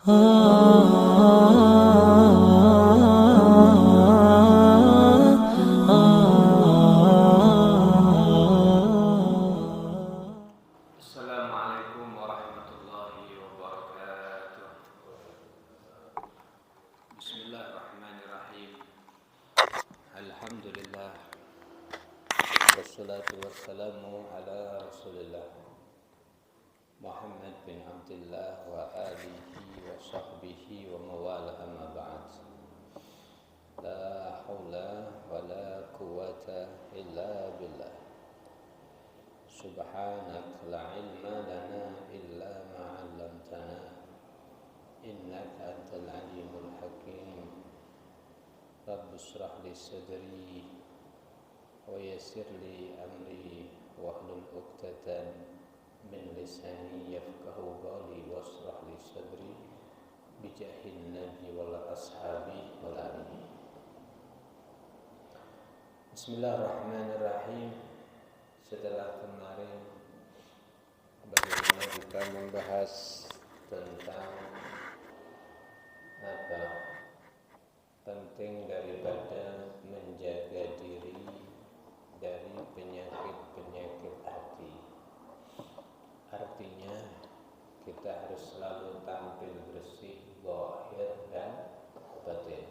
Assalamualaikum warahmatullahi wabarakatuh. Bismillahirrahmanirrahim. Alhamdulillah. Wassalatu wassalamu ala Rasulillah Muhammad bin Abdullah wa alihi wa sahbihi wa mawala amma ba'd. La hawla wa la quwata illa billah. Subhanak la ilma lana illa ma 'allamtana innaka antal alimul hakim. Rabbi shrah li sadri wa yassir li amri wahlul 'uqdatam min lisani yafqahu qawli washrah li sadri bijahin nabi wal ashabi wal alihi. Bismillahirrahmanirrahim. Setelah kemarin bagaimana kita membahas tentang apa penting daripada menjaga diri dari penyakit-penyakit hati. Artinya kita harus selalu tampil bersih zahir dan batin.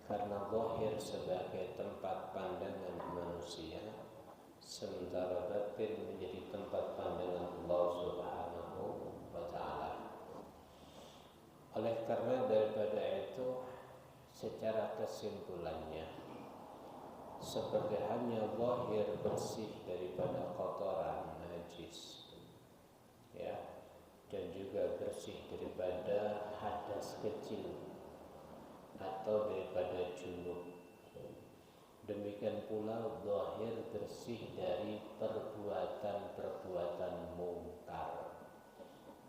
Karena zahir sebagai tempat pandangan manusia, sementara batin menjadi tempat pandangan Allah Subhanahu wa ta'ala. Oleh karena daripada itu, secara kesimpulannya, seperti hanya zahir bersih daripada kotoran najis, ya, dan juga bersih daripada hadas kecil atau daripada junub, demikian pula zahir bersih dari perbuatan-perbuatan mungkar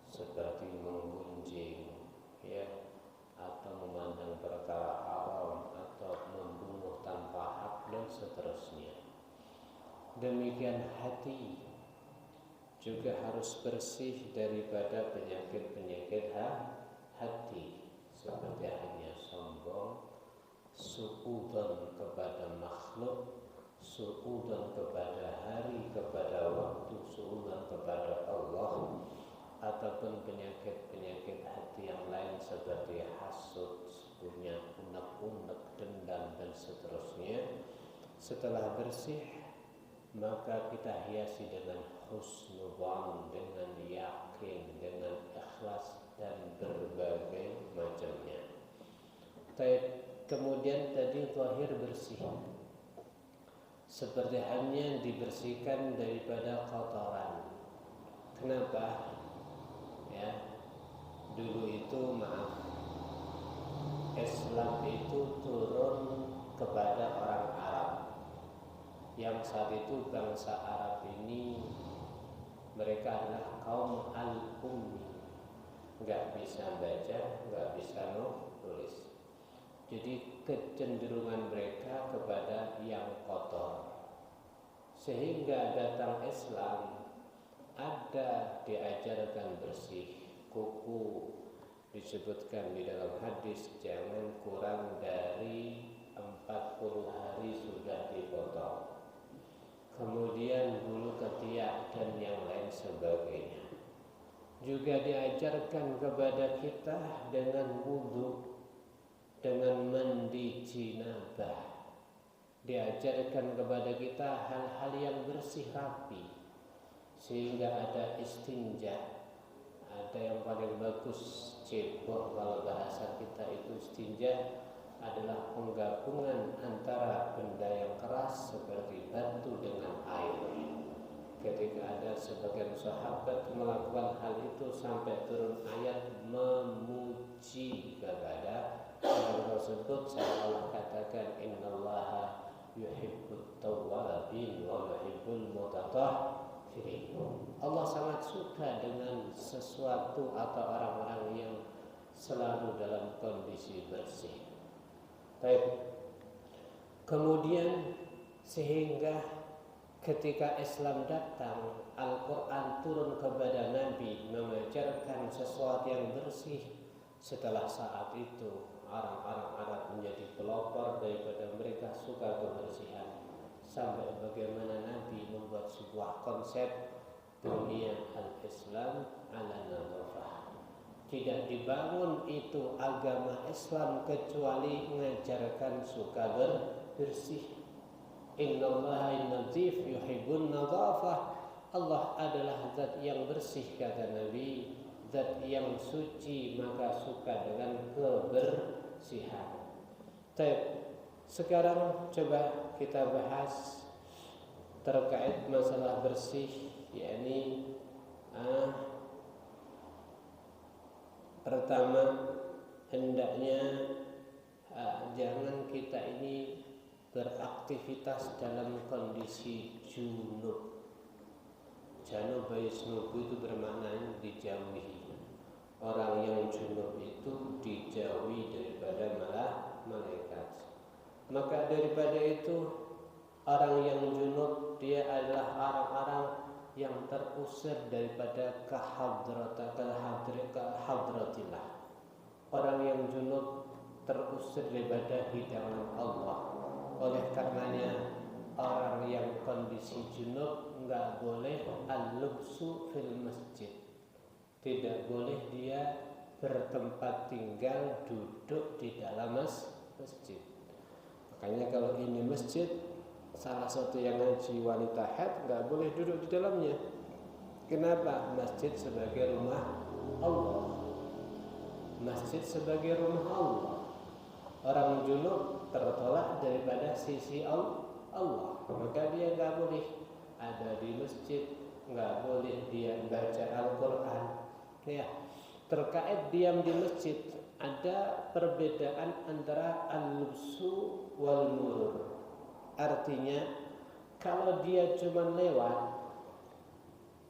seperti menggunjing, ya, atau memandang perkara haram atau membunuh tanpa hak dan seterusnya. Demikian hati juga harus bersih daripada penyakit-penyakit hati seperti hanya sombong, suudzon kepada makhluk, suudzon kepada hari, kepada waktu, suudzon kepada Allah, ataupun penyakit-penyakit hati yang lain seperti hasud, punya unek-unek, dendam dan seterusnya. Setelah bersih, maka kita hiasi dengan husnudzon, dengan yakin, dengan ikhlas dan berbagai macamnya. Kemudian tadi zahir bersih seperti hanya dibersihkan daripada kotoran. Kenapa? Ya, dulu itu Islam itu turun kepada orang Arab yang saat itu bangsa Arab ini mereka adalah kaum al-ummi, nggak bisa baca, nggak bisa nulis. Jadi kecenderungan mereka kepada yang kotor, sehingga datang Islam ada diajarkan bersih. Kuku disebutkan di dalam hadis jangan kurang dari 40 hari sudah dipotong. Kemudian bulu ketiak dan yang lain sebagainya. Juga diajarkan kepada kita dengan wudu, dengan mandi jinabah. Diajarkan kepada kita hal-hal yang bersih rapi, sehingga ada istinja. Ada yang paling bagus cebok, kalau bahasa kita itu istinja adalah penggabungan antara benda yang keras seperti batu dengan air. Ketika ada sebagian sahabat melakukan hal itu sampai turun ayat memuji kepada orang tersebut, Allah katakan innallaha yuhibbut tawwabin wa yuhibbul mutatahhirin. Allah sangat suka dengan sesuatu atau orang-orang yang selalu dalam kondisi bersih. Baik. Kemudian sehingga ketika Islam datang, Al-Quran turun kepada Nabi mengajarkan menciptakan sesuatu yang bersih. Setelah saat itu orang-orang Arab menjadi pelopor daripada mereka suka kebersihan, sampai bagaimana Nabi membuat sebuah konsep dunia al-Islam ala nadhafah. Tidak dibangun itu agama Islam kecuali mengajarkan suka bersih. Innallaha nadhif yuhibbun nadhafah. Allah adalah zat yang bersih kata Nabi, zat yang suci maka suka dengan kebersihan. Sekarang coba kita bahas terkait masalah bersih, yakni pertama hendaknya jangan kita ini beraktivitas dalam kondisi junub. Janub baisnubu itu bermakna dijauhi. Orang yang junub itu dijauhi daripada malaikat. Maka daripada itu orang yang junub dia adalah orang-orang yang terusir daripada kehadratillah. Orang yang junub terusir daripada hidangan Allah. Oleh karenanya orang yang kondisi junub enggak boleh al-lubsu fil masjid. Tidak boleh dia bertempat tinggal duduk di dalam masjid. Makanya kalau ini masjid, salah satu yang ngaji wanita haid enggak boleh duduk di dalamnya. Kenapa? Masjid sebagai rumah Allah. Masjid sebagai rumah Allah. Orang junub tertolak daripada sisi Allah, maka dia enggak boleh ada di masjid, enggak boleh dia baca Al-Quran. Ya, terkait diam di masjid ada perbedaan antara al-lubsu wal murur. Artinya kalau dia cuma lewat,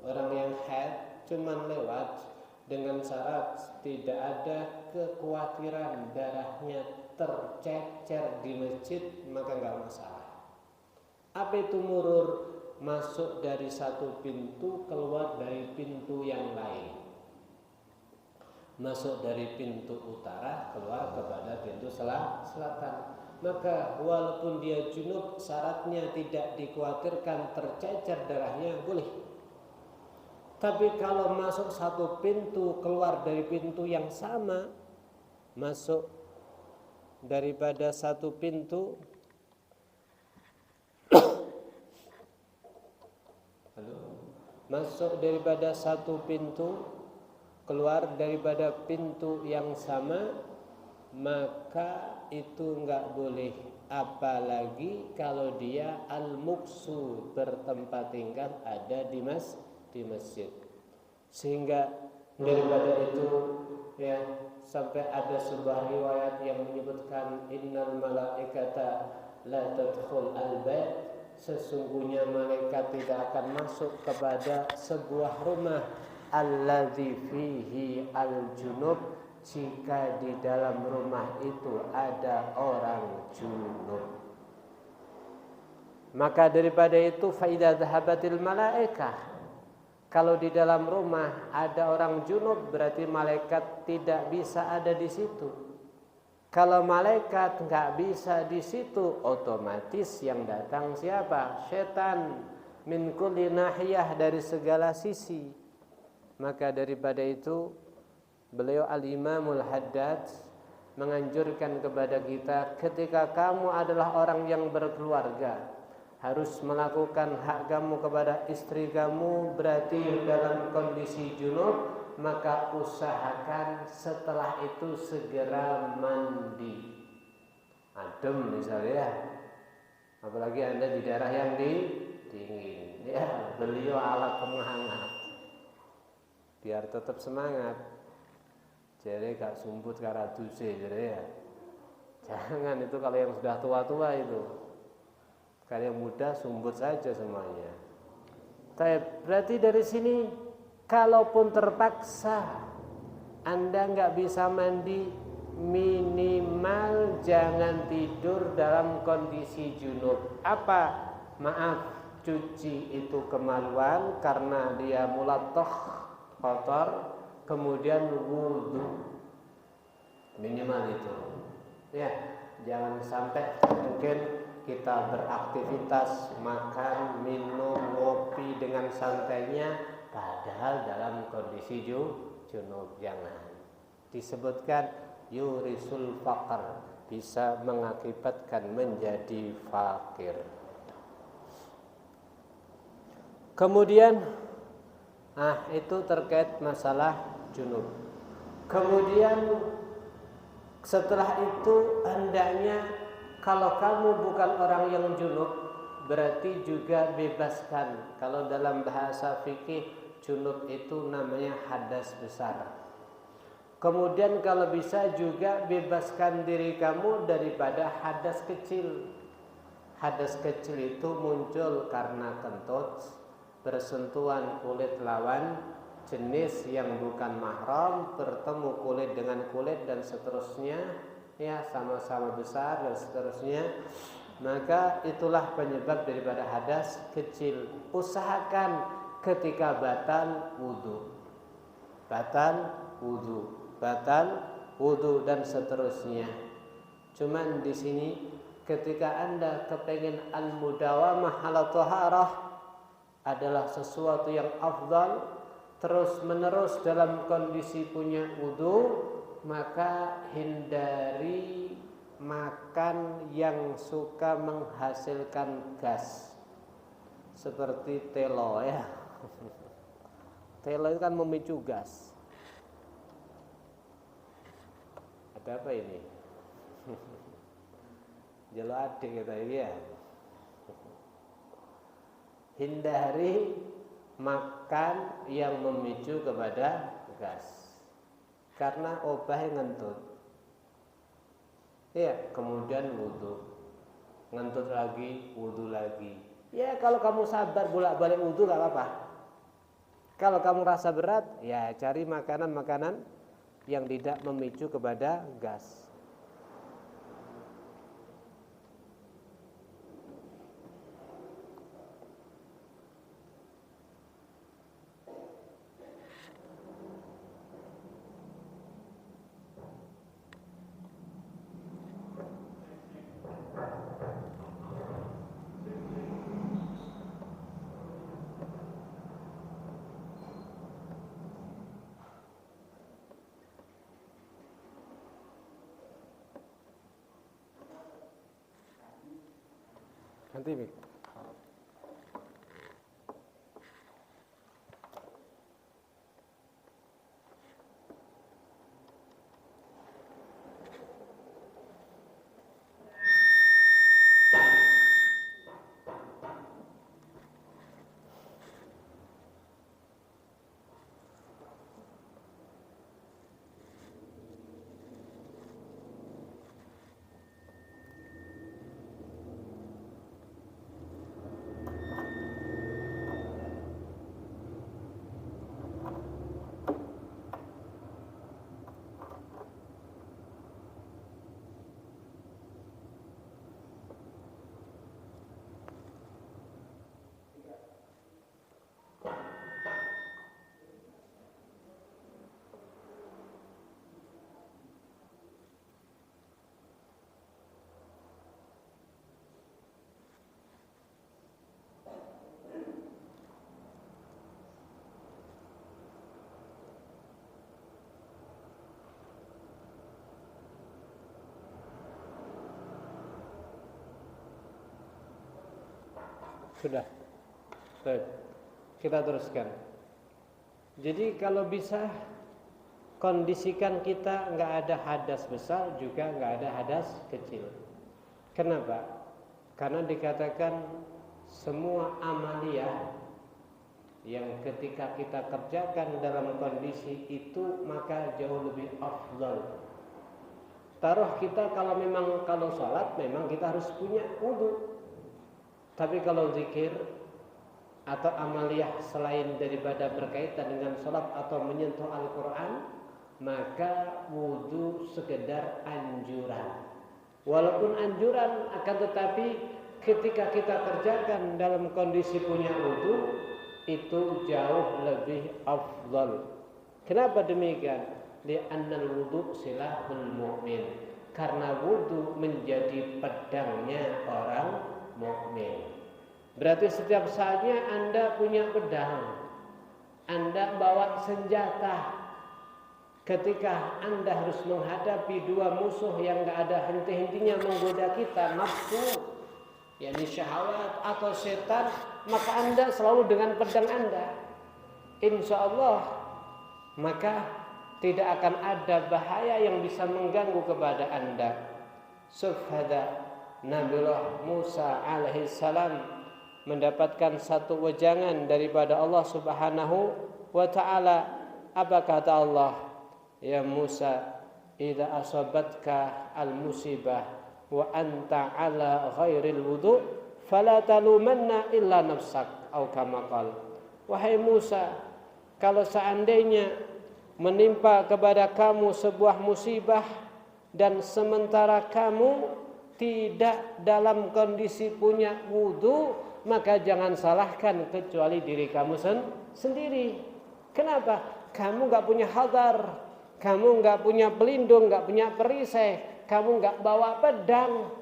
orang yang haid cuma lewat dengan syarat tidak ada kekhawatiran darahnya tercecer di masjid, maka enggak masalah. Apa itu murur? Masuk dari satu pintu, keluar dari pintu yang lain. Masuk dari pintu utara, keluar kepada pintu selatan. Maka walaupun dia junub, syaratnya tidak dikhawatirkan tercecer darahnya, boleh. Tapi kalau masuk satu pintu, keluar dari pintu yang sama, masuk daripada satu pintu masuk daripada satu pintu, keluar daripada pintu yang sama, maka itu enggak boleh. Apalagi kalau dia al-muksu, bertempat tinggal ada di masjid. Sehingga daripada itu ya, sampai ada sebuah riwayat yang menyebutkan innal malaikata la tadkhul al-bait, sesungguhnya malaikat tidak akan masuk kepada sebuah rumah alladzi fihi al-junub, jika di dalam rumah itu ada orang junub. Maka daripada itu fa idza dhahabatil malaikah, kalau di dalam rumah ada orang junub berarti malaikat tidak bisa ada di situ. Kalau malaikat enggak bisa di situ, otomatis yang datang siapa? Setan min kulli nahiyah, dari segala sisi. Maka daripada itu beliau Al-Imamul Haddad menganjurkan kepada kita, ketika kamu adalah orang yang berkeluarga, harus melakukan hak kamu kepada istri kamu, berarti dalam kondisi junub, maka usahakan setelah itu segera mandi. Adem misalnya, apalagi Anda di daerah yang dingin, ya beliau alat penghangat biar tetap semangat. Jadi gak sumbut karaduse, jadi ya jangan. Itu kalau yang sudah tua-tua itu. Kalau yang muda sumbut saja semuanya. Berarti dari sini, kalaupun terpaksa Anda nggak bisa mandi, minimal jangan tidur dalam kondisi junub. Apa? Maaf, cuci itu kemaluan karena dia mulatoh, kotor. kemudian wudu, minimal itu. Ya, jangan sampai mungkin kita beraktivitas makan, minum, ngopi dengan santainya, padahal dalam kondisi junub. Jangan. Disebutkan yurisul faqr, bisa mengakibatkan menjadi fakir. Kemudian itu terkait masalah junub. Kemudian setelah itu hendaknya kalau kamu bukan orang yang junub, berarti juga bebaskan. Kalau dalam bahasa fikih, junub itu namanya hadas besar. Kemudian kalau bisa juga bebaskan diri kamu daripada hadas kecil. Hadas kecil itu muncul karena kentut, bersentuhan kulit lawan jenis yang bukan mahram, bertemu kulit dengan kulit dan seterusnya, ya sama-sama besar dan seterusnya, maka itulah penyebab daripada hadas kecil. Usahakan ketika batal wudu dan seterusnya. Cuman di sini ketika Anda kepengen al-mudawamah ala thaharah adalah sesuatu yang afdal, terus menerus dalam kondisi punya wudu, maka hindari makan yang suka menghasilkan gas seperti telo ya. Telo itu kan memicu gas. Ada apa ini? Jeladik kita ini ya. Hindari makan yang memicu kepada gas, karena obah ngentut. Ya, kemudian wudu, ngentut lagi, wudu lagi. Ya, kalau kamu sabar bolak-balik wudu gak apa-apa. Kalau kamu rasa berat, ya cari makanan-makanan yang tidak memicu kepada gas. Nanti Mik. Sudah. Baik. Kita teruskan. Jadi kalau bisa kondisikan kita nggak ada hadas besar juga nggak ada hadas kecil. Kenapa? Karena dikatakan semua amaliyah yang ketika kita kerjakan dalam kondisi itu maka jauh lebih afdal. Taruh kita kalau sholat memang kita harus punya wudu. Tapi kalau zikir atau amaliyah selain daripada berkaitan dengan sholat atau menyentuh Al-Quran, maka wudu sekedar anjuran. Walaupun anjuran, akan tetapi ketika kita kerjakan dalam kondisi punya wudu, itu jauh lebih afdal. Kenapa demikian? Li'annal wudu silahul mu'min. Karena wudu menjadi pedangnya orang mukmin. Berarti setiap saatnya Anda punya pedang, Anda bawa senjata. Ketika Anda harus menghadapi dua musuh yang gak ada henti-hentinya menggoda kita, nafsu, yakni syahwat atau setan, maka Anda selalu dengan pedang Anda. Insya Allah, maka tidak akan ada bahaya yang bisa mengganggu kepada Anda. Sufhada Nabiullah Musa alaihissalam mendapatkan satu wejangan daripada Allah Subhanahu wa ta'ala. Apa kata Allah? Ya Musa, idza asabatka al-musibah wa anta ala ghairil wudu fala talumanna illa nafsak atau kama qala. Wahai Musa, kalau seandainya menimpa kepada kamu sebuah musibah dan sementara kamu tidak dalam kondisi punya wudu, maka jangan salahkan kecuali diri kamu sendiri. Kenapa? Kamu gak punya hadar, kamu gak punya pelindung, gak punya perisai, kamu gak bawa pedang.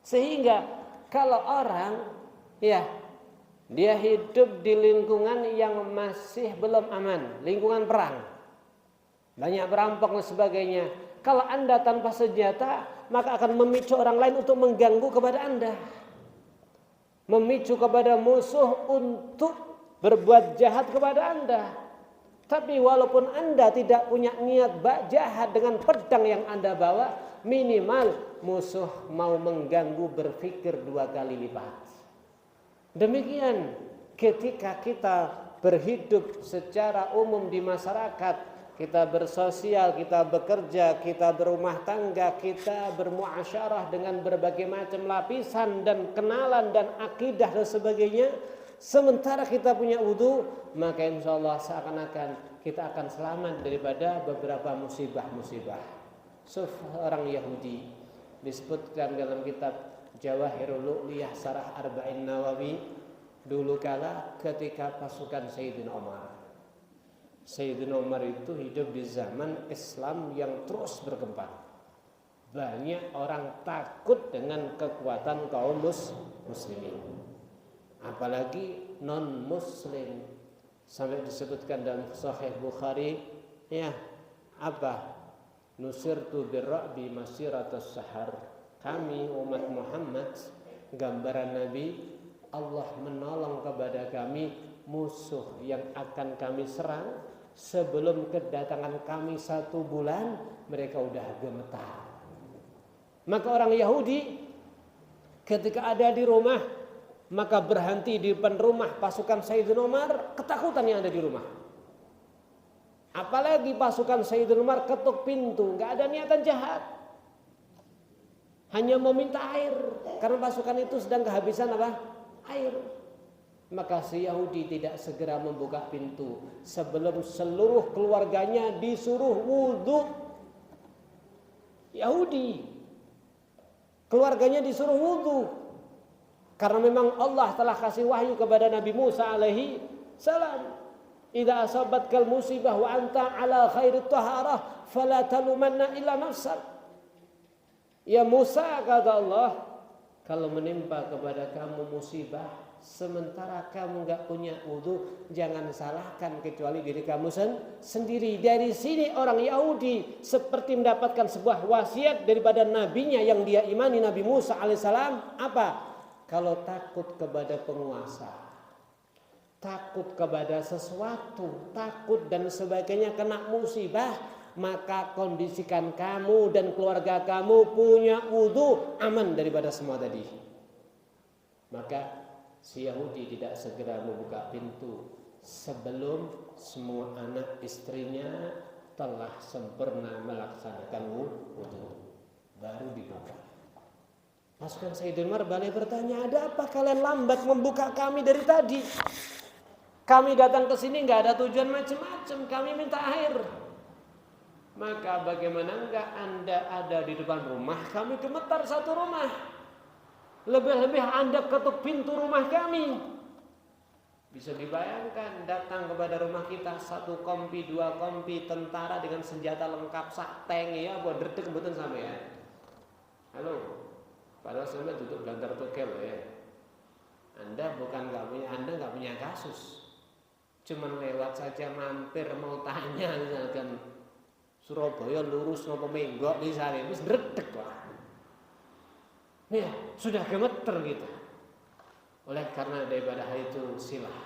Sehingga kalau orang dia hidup di lingkungan yang masih belum aman, lingkungan perang, banyak perampok dan sebagainya. Kalau Anda tanpa senjata, maka akan memicu orang lain untuk mengganggu kepada Anda, memicu kepada musuh untuk berbuat jahat kepada Anda. Tapi walaupun Anda tidak punya niat jahat dengan pedang yang Anda bawa, minimal musuh mau mengganggu berpikir dua kali lipat. Demikian ketika kita berhidup secara umum di masyarakat, kita bersosial, kita bekerja, kita berumah tangga, kita bermuasyarah dengan berbagai macam lapisan dan kenalan dan akidah dan sebagainya. Sementara kita punya wudu, maka insya Allah seakan-akan kita akan selamat daripada beberapa musibah-musibah. Seorang Yahudi disebutkan dalam kitab Jawahirul Lu'liyah Sarah Arba'in Nawawi, dulu kala ketika pasukan Sayyidina Umar. Sayyidina Umar itu hidup di zaman Islam yang terus berkembang. Banyak orang takut dengan kekuatan kaum muslimin, apalagi non muslim. Sampai disebutkan dalam Sahih Bukhari, nusirtu birra'bi masiratas sahar. Kami umat Muhammad, gambaran Nabi, Allah menolong kepada kami musuh yang akan kami serang sebelum kedatangan kami 1 bulan, mereka udah gemetar. Maka orang Yahudi ketika ada di rumah, maka berhenti di depan rumah pasukan Sayyidina Umar, ketakutan yang ada di rumah. Apalagi pasukan Sayyidina Umar ketuk pintu, gak ada niatan jahat, hanya meminta air karena pasukan itu sedang kehabisan air. Maka si Yahudi tidak segera membuka pintu sebelum seluruh keluarganya disuruh wudu. Yahudi keluarganya disuruh wudu karena memang Allah telah kasih wahyu kepada Nabi Musa alaihi salam, idza asabatkal musibah wa anta ala khairit taharah fala talumanna illa nafsak. Ya Musa, kata Allah, kalau menimpa kepada kamu musibah sementara kamu gak punya wudu, jangan salahkan kecuali diri kamu sendiri. Dari sini orang Yahudi seperti mendapatkan sebuah wasiat daripada nabinya yang dia imani, Nabi Musa alaihissalam. Apa? Kalau takut kepada penguasa, takut kepada sesuatu, takut dan sebagainya kena musibah, maka kondisikan kamu dan keluarga kamu punya wudu, aman daripada semua tadi. Maka si Yahudi tidak segera membuka pintu sebelum semua anak istrinya telah sempurna melaksanakan wudu, baru dibuka. Pasukan Sayyidina Umar balik bertanya, ada apa kalian lambat membuka kami dari tadi? Kami datang ke sini nggak ada tujuan macam-macam, kami minta air. Maka bagaimana enggak Anda ada di depan rumah, kami gemetar satu rumah. Lebih-lebih Anda ketuk pintu rumah kami. Bisa dibayangkan datang kepada rumah kita 1 kompi, 2 kompi tentara dengan senjata lengkap sak tank ya buat dredeg mboten sampean. Halo. Padahal sampean duduk bantar tokel ya. Anda nggak punya kasus. Cuman lewat saja mampir mau tanya misalkan Surabaya lurus nopo menggok misalnya wis dredeg lah. Ya, sudah gemeter gitu. Oleh karena daripada hal itu silah.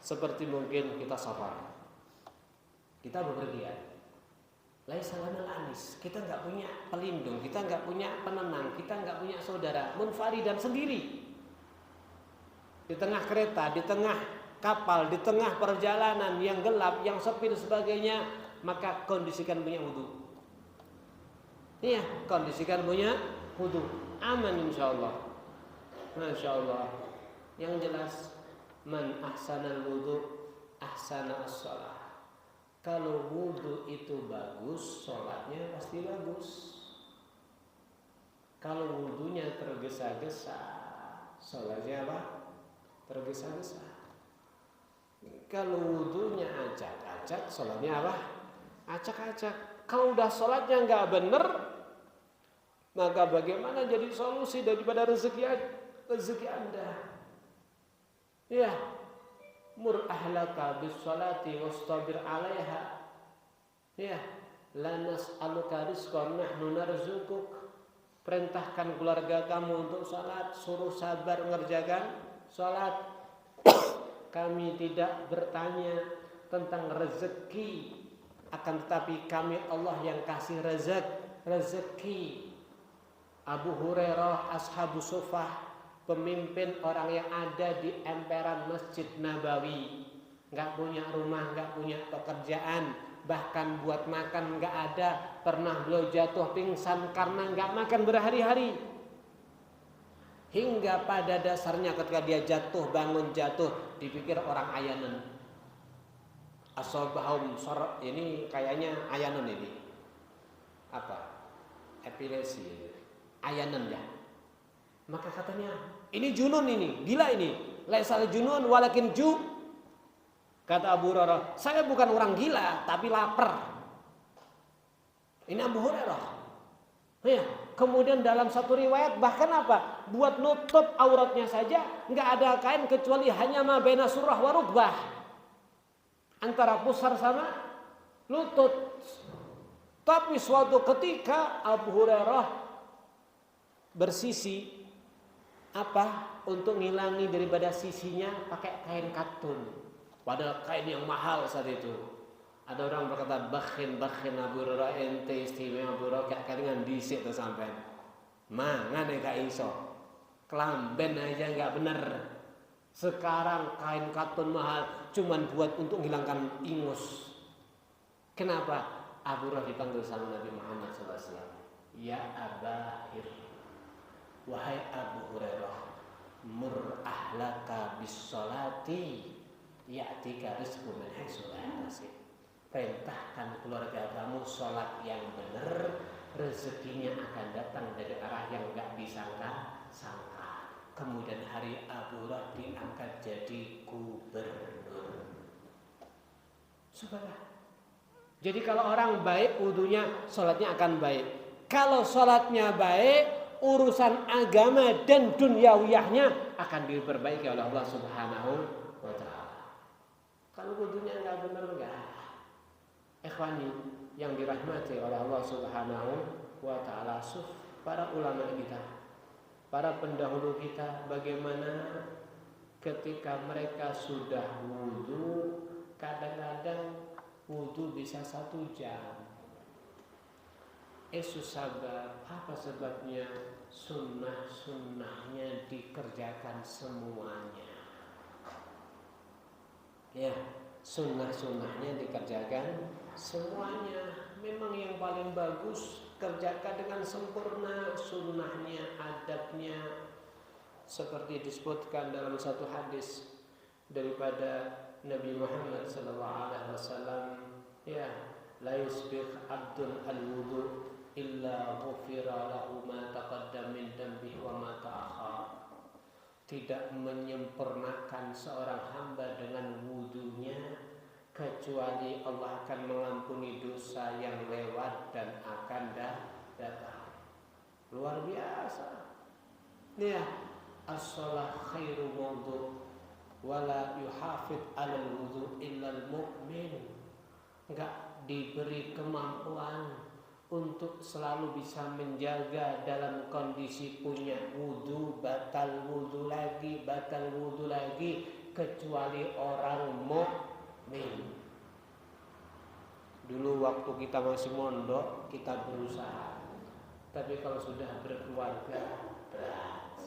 Seperti mungkin kita safar. Kita bepergian. Laisa lana anis. Kita enggak punya pelindung, kita enggak punya penenang, kita enggak punya saudara, munfaridan sendiri. Di tengah kereta, di tengah kapal, di tengah perjalanan yang gelap, yang sepi dan sebagainya, maka kondisikan punya wudu. Iya, kondisikan punya wudu. Aman insyaallah. Masya Allah. Yang jelas man ahsanal wudu ahsana as-shalah. Kalau wudu itu bagus, sholatnya pasti bagus. Kalau wudunya tergesa-gesa, sholatnya apa? Tergesa-gesa. Kalau wudunya acak-acak, sholatnya apa? Acak-acak. Kalau udah sholatnya nggak bener, maka bagaimana jadi solusi daripada rezeki Anda? Ya, mur ahlaka bis salati wastabir 'alaiha. Ya, la nas'aluka rizqan nahnu narzuquk. Perintahkan keluarga kamu untuk salat, suruh sabar mengerjakan salat. Kami tidak bertanya tentang rezeki, akan tetapi kami Allah yang kasih rezeki. Abu Hurairah ashabu sufah, pemimpin orang yang ada di emperan Masjid Nabawi, nggak punya rumah, nggak punya pekerjaan, bahkan buat makan nggak ada. Pernah beliau jatuh pingsan karena nggak makan berhari-hari. Hingga pada dasarnya ketika dia bangun jatuh, dipikir orang ayanan. Asobahum sor, ini kayaknya ayanan ini. Apa? Epilepsi. Ayanan ya. Maka katanya, ini junun ini, gila ini. Laisal junun walakin ju. Kata Abu Hurairah, saya bukan orang gila, tapi lapar. Ini Abu Hurairah. Ya, kemudian dalam satu riwayat bahkan apa? Buat nutup auratnya saja nggak ada kain kecuali hanya ma baina surah wa rukbah. Antara pusar sama lutut. Tapi suatu ketika Abu Hurairah bersisi apa untuk ngilangi daripada sisinya pakai kain katun, padahal kain yang mahal saat itu. Ada orang berkata bakhin Abu Hurairah, ente istimewa Abu Hurairah kayak kalingan dhisik to sampean. Mangan gak iso. Kelamben aja enggak bener. Sekarang kain katun mahal cuman buat untuk menghilangkan ingus. Kenapa? Abu Hurairah dipanggil sama Nabi Muhammad SAW. Ya Abahir, wahai Abu Hurairah, mur ahlaka bis salati ya'tika rizqu min haitsu la yahtasib. Perintahkan keluarga kamu sholat yang benar, rezekinya akan datang dari arah yang enggak disangka-sangka. Kemudian hari Abu Hurairah diangkat jadi gubernur. Subhanallah. Jadi kalau orang baik, wudunya, sholatnya akan baik. Kalau sholatnya baik, urusan agama dan dunyawiyahnya akan diperbaiki oleh Allah Subhanahu wa Ta'ala. Kalau wudunya enggak benar, enggak. Ikhwani yang dirahmati oleh Allah Subhanahu wa Ta'ala, para ulama kita, para pendahulu kita, bagaimana ketika mereka sudah wudu, kadang-kadang wudu bisa 1 jam. Sabar, apa sebabnya? Sunnah-sunnahnya dikerjakan semuanya. Ya, sunnah-sunnahnya dikerjakan semuanya. Memang yang paling bagus kerjakan dengan sempurna sunnahnya, adabnya, seperti disebutkan dalam satu hadis daripada Nabi Muhammad SAW. Ya, la yusbih abdun al-wudu illa ghufira lahu ma taqaddama min dhanbihi wa ma ta'akhkhar. tidak menyempurnakan seorang hamba dengan wudunya, kecuali Allah akan mengampuni dosa yang lewat dan akan datang. Luar biasa. Ya, as-shalah khairu wudu wala yuhafid 'alal wudu illal mu'min. Enggak diberi kemampuan untuk selalu bisa menjaga dalam kondisi punya wudu, batal wudu lagi, kecuali orang mukmin. Dulu waktu kita masih mondok kita berusaha, tapi kalau sudah berkeluarga berat.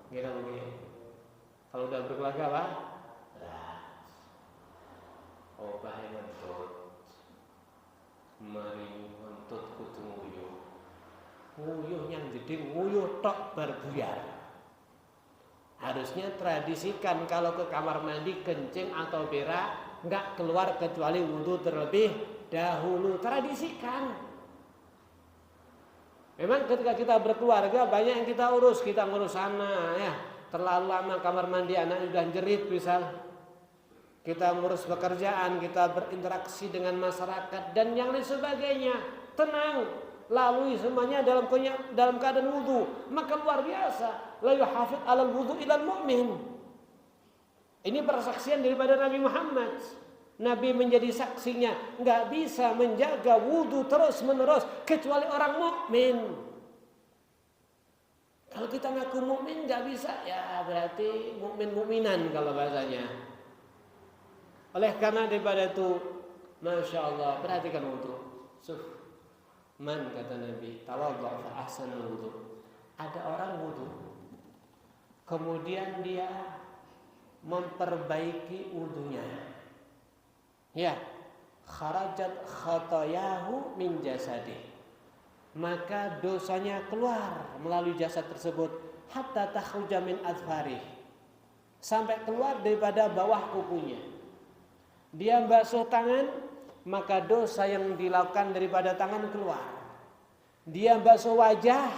Gila begini. Kalau udah berkeluarga apa? Berat. Oh bahaya mentut. Mari mentut kudu nguyuh yang jadi nguyuh tok berbuyar. Harusnya tradisikan kalau ke kamar mandi kencing atau berak enggak keluar kecuali wudu terlebih dahulu. Tradisikan. Memang ketika kita berkeluarga banyak yang kita ngurus sana ya. Terlalu lama kamar mandi anak udah jerit misal. Kita ngurus pekerjaan, kita berinteraksi dengan masyarakat dan yang lain sebagainya. Tenang, lalui semuanya dalam keadaan wudu. Maka luar biasa. La yuhafid 'alal wudu ilal mu'min. Ini persaksian daripada Nabi Muhammad. Nabi menjadi saksinya, enggak bisa menjaga wudu terus-menerus kecuali orang mukmin. Kalau kita ngaku mukmin enggak bisa, ya berarti mukmin-mukminan kalau bahasanya. Oleh karena daripada itu, Masya Allah, perhatikan wudu. Man kata Nabi, tawadhu fa ahsanul wudu. Ada orang wudu, kemudian dia memperbaiki wudunya. Ya, kharajat khatayahu min jasadih. Maka dosanya keluar melalui jasad tersebut hatta takhruja min adfarih. Sampai keluar daripada bawah kukunya. Dia basuh tangan, maka dosa yang dilakukan daripada tangan keluar. Dia basuh wajah,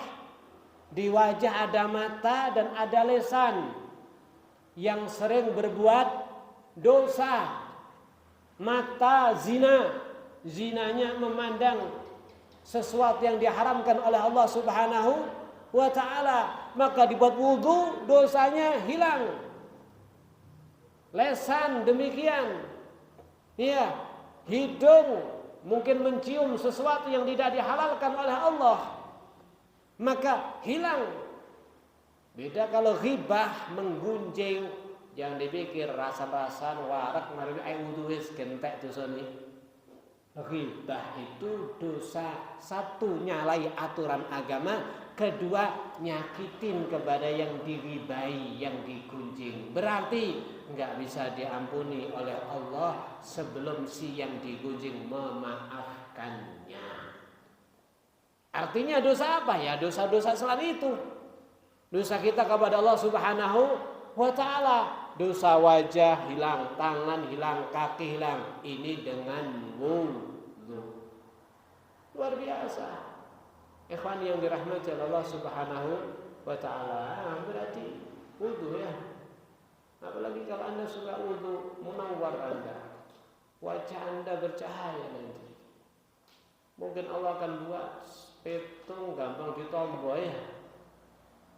di wajah ada mata dan ada lisan yang sering berbuat dosa. Mata zinanya memandang sesuatu yang diharamkan oleh Allah Subhanahu wa ta'ala, maka dibuat wudu, dosanya hilang. Lisan demikian. Ya, hidung mungkin mencium sesuatu yang tidak dihalalkan oleh Allah, maka hilang. Beda kalau ghibah, menggunjing, jangan dipikir rasan-rasan warak mari ae wudu wis gentek dosane. Ghibah itu dosa, satu nyalai aturan agama, kedua nyakitin kepada yang dighibahi, yang digunjing. Berarti enggak bisa diampuni oleh Allah sebelum si yang digunjing memaafkannya. Artinya dosa apa ya? Dosa-dosa selain itu. Dosa kita kepada Allah Subhanahu wa ta'ala. Dosa wajah hilang, tangan hilang, kaki hilang. Ini dengan wudu. Luar biasa. Ikhwan yang dirahmati Allah Subhanahu wa ta'ala. Berarti wudu ya. Apalagi kalau Anda suka wudu, munawwar Anda. Wajah Anda bercahaya nanti. Mungkin Allah akan buat petung gampang ditombo ya.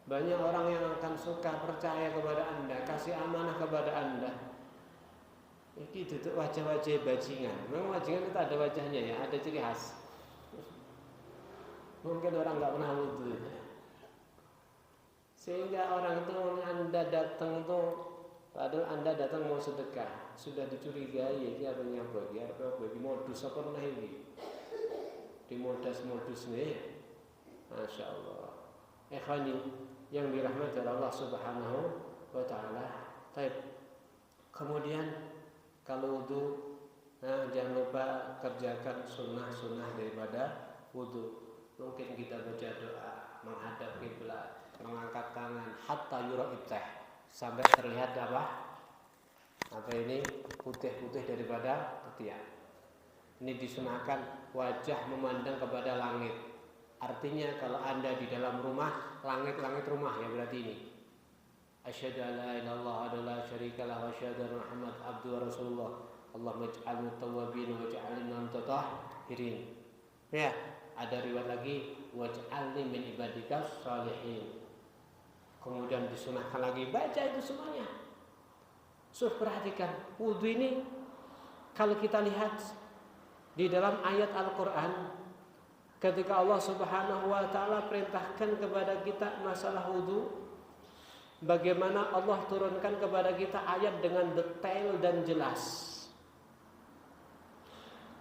Banyak orang yang akan suka percaya kepada Anda, kasih amanah kepada Anda. Ini tutup wajah-wajah bajingan. Memang bajingan itu ada wajahnya ya, ada ciri khas. Mungkin orang nggak pernah wudu. Sehingga orang itu Anda datang tuh, padahal Anda datang mau sedekah, sudah dicurigai ya artinya bagi modus apa nah ini. Di modus nih. Masya Allah. Ikhwani yang dirahmati Allah Subhanahu wa ta'ala. Baik. Kemudian kalau wudu, jangan lupa kerjakan sunnah-sunnah daripada wudu. Mungkin kita baca doa, menghadap kiblat, mengangkat tangan hatta yura ibtah, sampai terlihat apa ini putih-putih daripada ketiak. Ini disunahkan wajah memandang kepada langit. Artinya kalau Anda di dalam rumah, langit-langit rumah ya berarti ini. asyhadu an la ilaha illallah wa la syarika lahu wa asyhadu anna Muhammad abduhu wa rasulullah. Allahumma ij'alni tawwabin waj'alni minal mutatahhirin. Ya, ada riwayat lagi waj'alni min ibadikas shalihin. Kemudian disunahkan lagi baca itu semuanya. Perhatikan wudu ini, kalau kita lihat di dalam ayat Al-Quran, ketika Allah Subhanahu wa ta'ala perintahkan kepada kita masalah wudu, bagaimana Allah turunkan kepada kita ayat dengan detail dan jelas.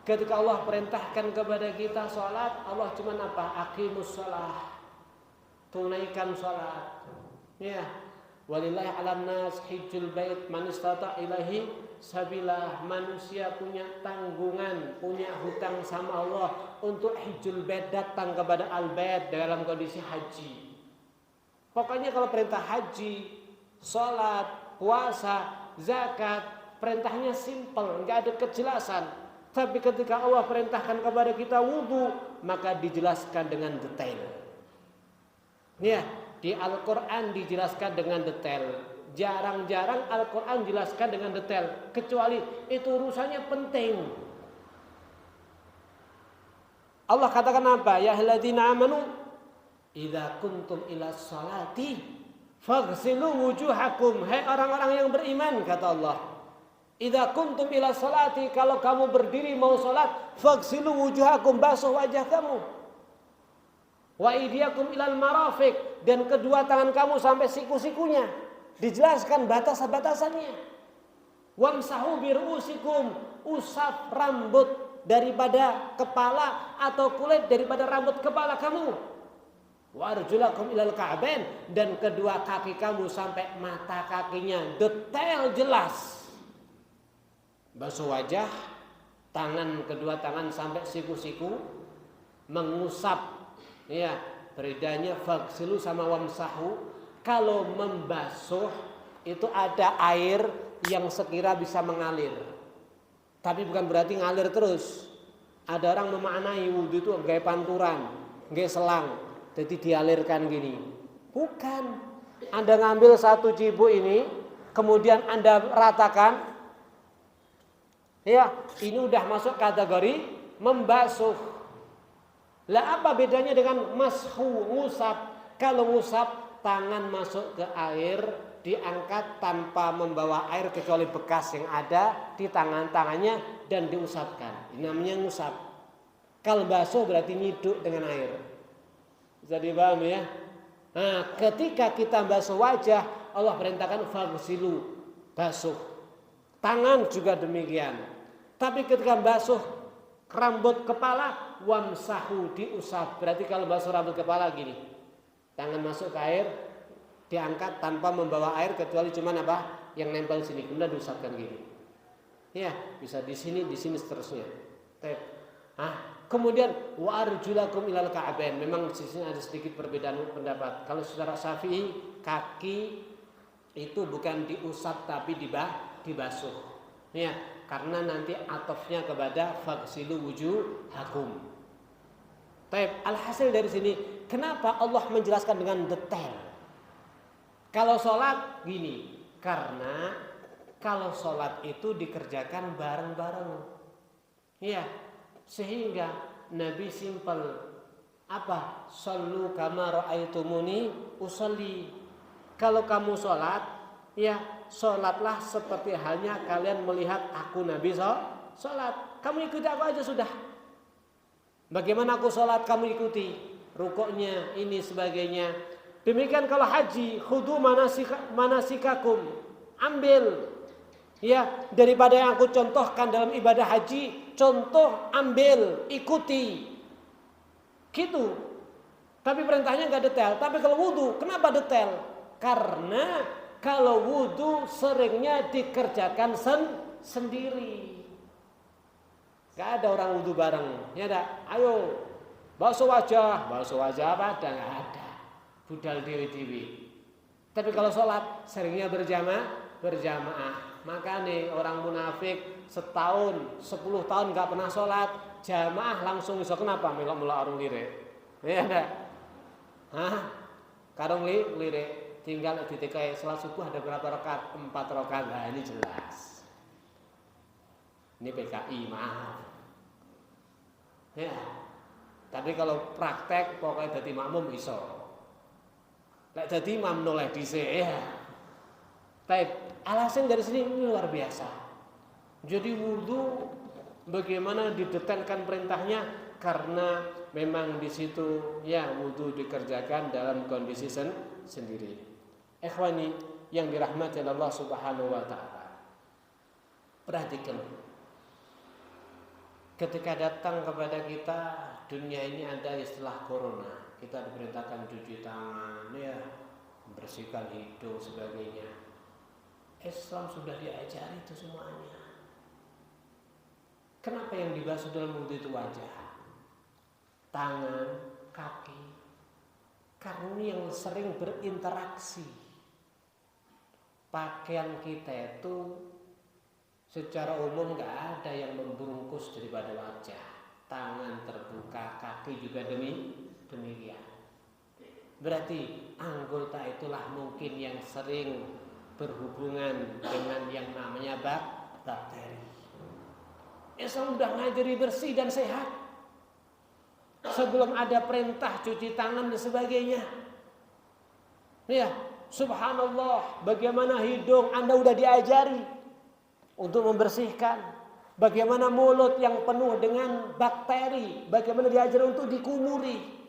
Ketika Allah perintahkan kepada kita sholat, Allah cuma apa? Aqimus sholat, tunaikan sholat. Ya, walillahi 'alan nas hijjul bait man istata ilaihi sabila. Manusia punya tanggungan, punya hutang sama Allah untuk hijjul bait, datang kepada al-bait dalam kondisi haji. Pokoknya kalau perintah haji, sholat, puasa, zakat, perintahnya simple, nggak ada kejelasan. Tapi ketika Allah perintahkan kepada kita wudu, maka dijelaskan dengan detail. Ya, di Al-Quran dijelaskan dengan detail. Jarang-jarang Al-Quran dijelaskan dengan detail, kecuali itu urusannya penting. Allah katakan apa? Ya ayyuhalladzina amanu idza kuntum ila sholati faghsilu wujuhakum. Hai orang-orang yang beriman, kata Allah, idza kuntum ila sholati, kalau kamu berdiri mau sholat, faghsilu wujuhakum, basuh wajah kamu, wa aydiyakum ilal marafiq, dan kedua tangan kamu sampai siku-sikunya. Dijelaskan batasan-batasannya. Wamsahu birusikum, usap rambut daripada kepala atau kulit daripada rambut kepala kamu. Warjulakum ilal ka'bain, dan kedua kaki kamu sampai mata kakinya. Detail jelas. Basuh wajah, tangan, kedua tangan sampai siku-siku, mengusap. Ya, beridanya faghsilu sama wamsahu. Kalau membasuh itu ada air yang sekira bisa mengalir. Tapi bukan berarti ngalir terus. Ada orang memaknai wudu itu kayak panturan, kayak selang, jadi dialirkan gini. Bukan. Anda ngambil satu cibuk ini, kemudian Anda ratakan. Ya, ini udah masuk kategori membasuh. Lah apa bedanya dengan mashu, ngusap? Kalau ngusap, tangan masuk ke air, diangkat tanpa membawa air kecuali bekas yang ada di tangannya dan diusapkan. Ini namanya ngusap. Kalau basuh berarti nyiduk dengan air. Bisa dipaham ya? Nah, ketika kita basuh wajah, Allah perintahkan faghsilu, basuh. Tangan juga demikian. Tapi ketika basuh rambut kepala, wamsahu, diusap. Berarti kalau basuh rambut kepala gini. Tangan masuk ke air, diangkat tanpa membawa air kecuali cuman apa? Yang nempel sini, kemudian diusapkan gini. Ya, bisa di sini seterusnya. Kemudian wa arjulakum ilal ka'bain. Memang di sini ada sedikit perbedaan pendapat. Kalau secara Syafi'i, kaki itu bukan diusap tapi dibasuh. Ya, karena nanti atofnya kepada faghsilu wujuhakum. Alhasil dari sini, kenapa Allah menjelaskan dengan detail? Kalau sholat gini, karena kalau sholat itu dikerjakan bareng-bareng. Ya, sehingga Nabi simpel. Apa? Shollu kama ra'aitumuni usolli. Kalau kamu sholat, ya sholatlah seperti halnya kalian melihat aku Nabi sholat. Kamu ikuti aku aja sudah. Bagaimana aku sholat kamu ikuti, rukuknya ini sebagainya. Demikian kalau haji, khudu manasikakum, ambil ya daripada yang aku contohkan dalam ibadah haji, contoh, ambil, ikuti, gitu. Tapi perintahnya nggak detail. Tapi kalau wudu, kenapa detail? Karena kalau wudu seringnya dikerjakan sendiri. Gak ada orang wudu bareng, ya dak. Ayo, basuh wajah apa? Ada nggak ada. Budal dewi-dewi. Tapi kalau sholat seringnya berjamaah. Maka nih orang munafik setahun, 10 tahun nggak pernah sholat, jamaah langsung iso. Kenapa? Melok-melok arung lirik. Ya dak. Karung lirik. tinggal ditekai salat subuh ada berapa rakaat? 4 rakaat. Nah, ini jelas. Ini PKI, maaf. Ya. Tapi kalau praktek pokoknya dadi makmum iso. Lek dadi imam noleh dhisik ya. Tapi alasan dari sini ini luar biasa. Jadi wudu bagaimana didetailkan perintahnya karena memang di situ ya wudu dikerjakan dalam kondisi sendiri. Ikhwani yang dirahmati Allah Subhanahu wa taala. Perhatikan. Ketika datang kepada kita dunia ini ada istilah corona, kita diperintahkan cuci tangan ya, membersihkan hidung sebagainya. Islam sudah diajari itu semuanya. Kenapa yang dibahas dalam wudu itu wajah, tangan, kaki? Karena ini yang sering berinteraksi. Pakaian kita itu secara umum nggak ada yang membungkus daripada wajah. Tangan terbuka, kaki juga demikian. Berarti anggota itulah mungkin yang sering berhubungan dengan yang namanya bakteri. Islam sudah ngajari bersih dan sehat sebelum ada perintah cuci tangan dan sebagainya. Ya, subhanallah, bagaimana hidung Anda sudah diajari untuk membersihkan, bagaimana mulut yang penuh dengan bakteri, bagaimana diajari untuk dikumuri.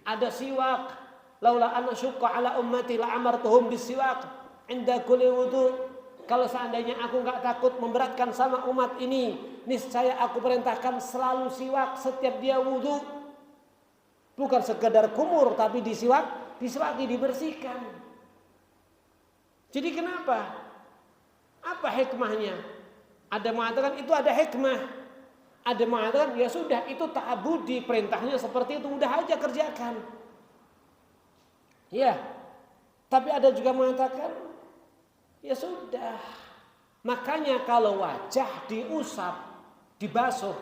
Ada siwak, laula anna syukka ala ummati la amartuhum bisiwak inda kulli wudu. Kalau seandainya aku enggak takut memberatkan sama umat ini, niscaya aku perintahkan selalu siwak setiap dia wudu. Bukan sekedar kumur tapi diswaki, dibersihkan. Jadi kenapa? Apa hikmahnya? Ada mengatakan itu ada hikmah. Ada mengatakan ya sudah itu ta'abudi, perintahnya seperti itu, udah aja kerjakan. Ya. Tapi ada juga mengatakan ya sudah. Makanya kalau wajah diusap, dibasuh,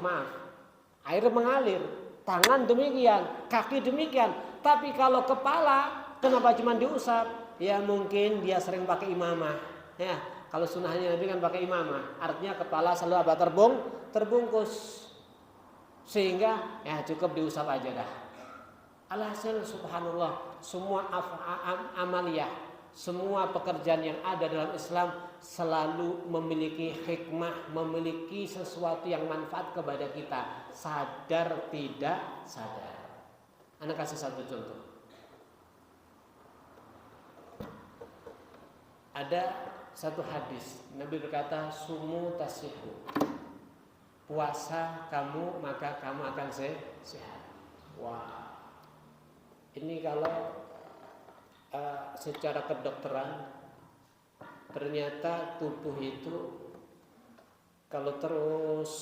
air mengalir, tangan demikian, kaki demikian. Tapi kalau kepala, kenapa cuma diusap? Ya mungkin dia sering pakai imamah. Ya, kalau sunnahnya Nabi kan pakai imamah. Artinya kepala selalu apa? Terbungkus. Sehingga ya cukup diusap aja dah. Alhasil subhanallah, semua amaliyah, semua pekerjaan yang ada dalam Islam selalu memiliki hikmah, memiliki sesuatu yang manfaat kepada kita, sadar tidak sadar. Anda kasih satu contoh. Ada satu hadis, Nabi berkata, sumu tasihu. Puasa kamu maka kamu akan sehat. Wah, ini kalau secara kedokteran ternyata tubuh itu kalau terus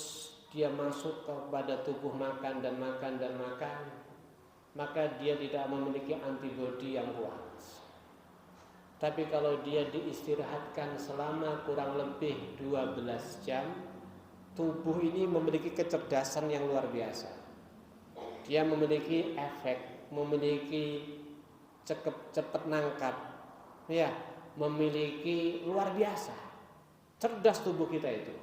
dia masuk kepada tubuh makan dan makan, maka dia tidak memiliki antibodi yang kuat. Tapi kalau dia diistirahatkan selama kurang lebih 12 jam, tubuh ini memiliki kecerdasan yang luar biasa. Dia memiliki efek, memiliki cepat nangkap, ya, memiliki luar biasa cerdas tubuh kita itu.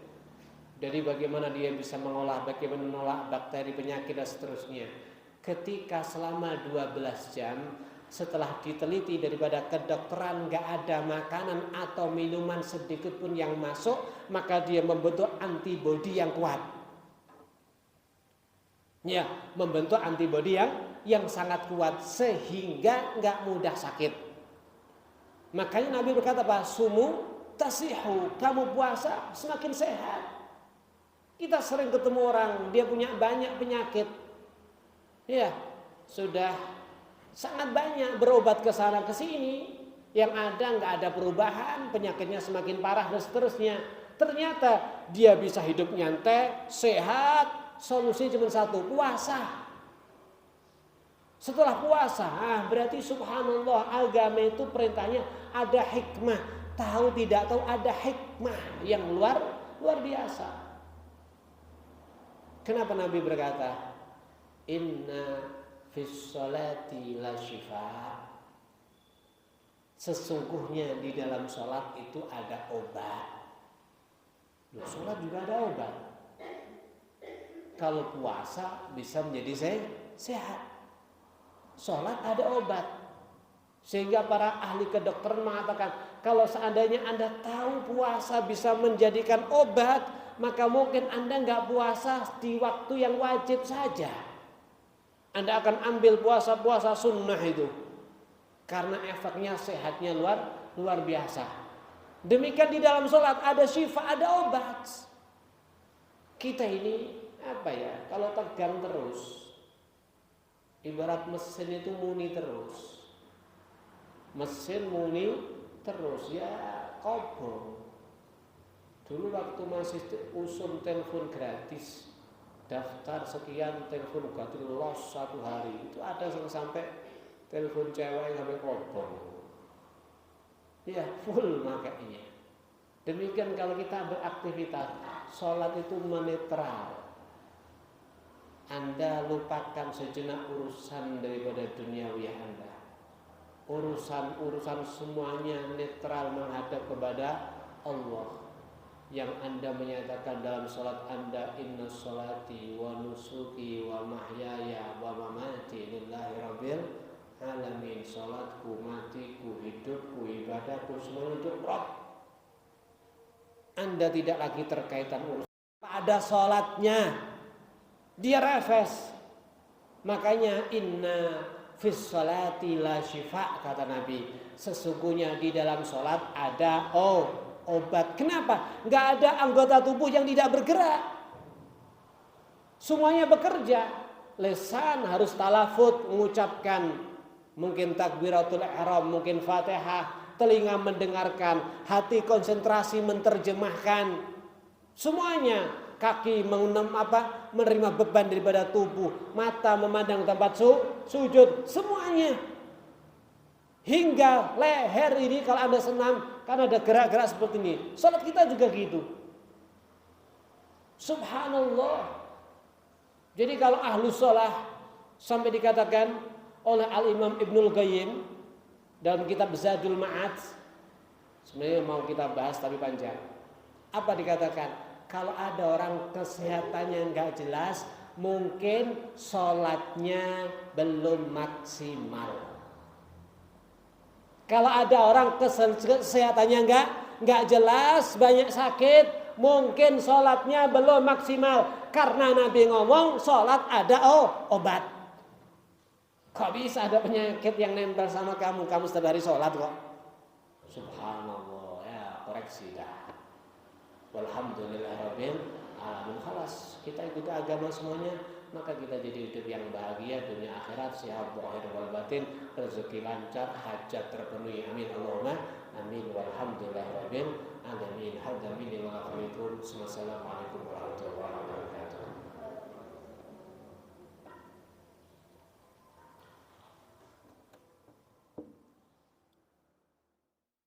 Dari bagaimana dia bisa mengolah, bagaimana menolak bakteri, penyakit dan seterusnya. Ketika selama 12 jam setelah diteliti daripada kedokteran nggak ada makanan atau minuman sedikit pun yang masuk, maka dia membentuk antibodi yang kuat. Ya, membentuk antibodi yang sangat kuat sehingga nggak mudah sakit. Makanya Nabi berkata, sumu tasihu, kamu puasa semakin sehat. Kita sering ketemu orang dia punya banyak penyakit, ya sudah sangat banyak berobat ke sana ke sini, yang ada nggak ada perubahan, penyakitnya semakin parah dan seterusnya. Ternyata dia bisa hidup nyantai, sehat, solusinya cuma satu, puasa. Setelah puasa, berarti subhanallah, agama itu perintahnya ada hikmah. Tahu tidak tahu ada hikmah yang luar biasa. Kenapa Nabi berkata, inna fis sholati la shifa. Sesungguhnya di dalam sholat itu ada obat. Loh, sholat juga ada obat. Kalau puasa bisa menjadi sehat. Sholat ada obat. Sehingga para ahli kedokteran mengatakan, kalau seandainya Anda tahu puasa bisa menjadikan obat, maka mungkin Anda nggak puasa di waktu yang wajib saja. Anda akan ambil puasa-puasa sunnah itu. Karena efeknya sehatnya luar biasa. Demikian di dalam sholat ada syifa, ada obat. Kita ini kalau tegang terus, ibarat mesin itu muni terus. Mesin muni terus ya kobong. Dulu waktu masih usum telepon gratis, daftar sekian telepon gratis los 1 hari, itu ada sampai telepon cewek sampai kobong. Ya full makanya. Demikian kalau kita beraktivitas, sholat itu menetral. Anda lupakan sejenak urusan daripada duniawi Anda. Urusan semuanya netral menghadap kepada Allah. Yang Anda menyatakan dalam sholat Anda, inna sholati wa nusuki wa mahyaya wa mamati lillahi rabbil alamin. Sholatku, matiku, hidupku, ibadahku semua untuk Rabb. Anda tidak lagi terkaitan urusan pada sholatnya, dia refresh. Makanya inna fis sholati la syifa, kata Nabi. Sesungguhnya di dalam sholat ada obat. Kenapa? Nggak ada anggota tubuh yang tidak bergerak. Semuanya bekerja. Lisan harus talafut mengucapkan, mungkin takbiratul ihram, mungkin Fatihah. Telinga mendengarkan, hati konsentrasi menerjemahkan. Semuanya. Kaki menerima beban daripada tubuh, mata memandang tempat sujud, semuanya. Hingga leher ini kalau Anda senam, kan ada gerak-gerak seperti ini. Salat kita juga gitu. Subhanallah. Jadi kalau ahlus shalah sampai dikatakan oleh Al-Imam Ibnul Qayyim dalam kitab Zadul Ma'ad, sebenarnya mau kita bahas tapi panjang. Apa dikatakan? Kalau ada orang kesehatannya nggak jelas, mungkin sholatnya belum maksimal. Kalau ada orang kesehatannya nggak jelas, banyak sakit, mungkin sholatnya belum maksimal. Karena Nabi ngomong sholat ada obat. Kok bisa ada penyakit yang nempel sama kamu setiap hari sholat kok? Subhanallah, ya koreksi dah. Walhamdulillahirabbil alamin. Khalas, kita ikuti agama semuanya, maka kita jadi hidup yang bahagia dunia akhirat, sehat zahir wal batin, rezeki lancar, hajat terpenuhi. Amin Allahumma amin. Walhamdulillahirabbil alamin. Hadza minni wa lakum. Assalamualaikum.